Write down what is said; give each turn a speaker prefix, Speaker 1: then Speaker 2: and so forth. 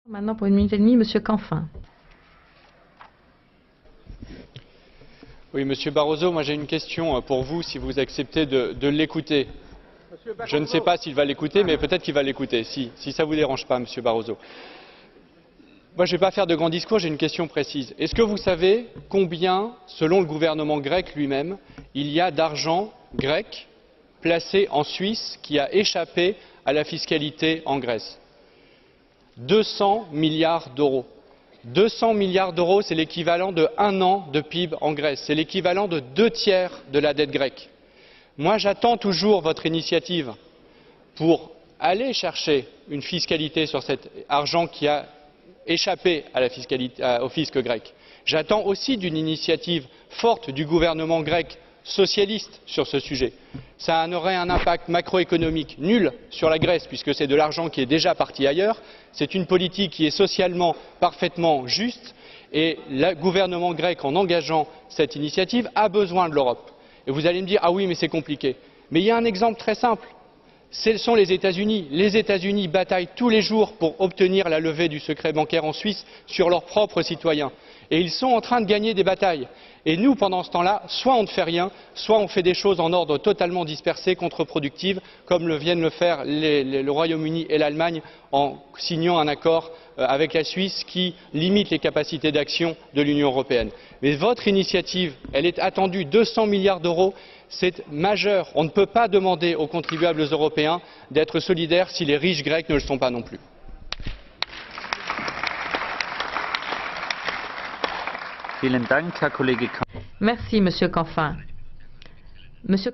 Speaker 1: Maintenant, pour 1 minute et demie, Monsieur Canfin.
Speaker 2: Oui, Monsieur Barroso, moi j'ai une question pour vous, si vous acceptez de l'écouter. Je ne sais pas s'il va l'écouter, mais peut-être qu'il va l'écouter, si ça ne vous dérange pas, Monsieur Barroso. Moi, je ne vais pas faire de grands discours, j'ai une question précise. Est-ce que vous savez combien, selon le gouvernement grec lui-même, il y a d'argent grec placé en Suisse qui a échappé à la fiscalité en Grèce? 200 milliards d'euros. 200 milliards d'euros, c'est l'équivalent d'1 an de PIB en Grèce. C'est l'équivalent de 2/3 de la dette grecque. Moi, j'attends toujours votre initiative pour aller chercher une fiscalité sur cet argent qui a échappé à la fiscalité, au fisc grec. J'attends aussi d'une initiative forte du gouvernement grec socialiste sur ce sujet. Ça aurait un impact macroéconomique nul sur la Grèce, puisque c'est de l'argent qui est déjà parti ailleurs. C'est une politique qui est socialement parfaitement juste et le gouvernement grec, en engageant cette initiative, a besoin de l'Europe. Et vous allez me dire, ah oui, mais c'est compliqué. Mais il y a un exemple très simple. Ce sont les États-Unis. Les États-Unis bataillent tous les jours pour obtenir la levée du secret bancaire en Suisse sur leurs propres citoyens. Et ils sont en train de gagner des batailles. Et nous, pendant ce temps-là, soit on ne fait rien, soit on fait des choses en ordre totalement dispersé, contre-productives, comme viennent le faire le Royaume-Uni et l'Allemagne en signant un accord avec la Suisse qui limite les capacités d'action de l'Union européenne. Mais votre initiative, elle est attendue, 200 milliards d'euros, c'est majeur. On ne peut pas demander aux contribuables européens d'être solidaires si les riches grecs ne le sont pas non plus.
Speaker 1: Merci, Monsieur Canfin. Monsieur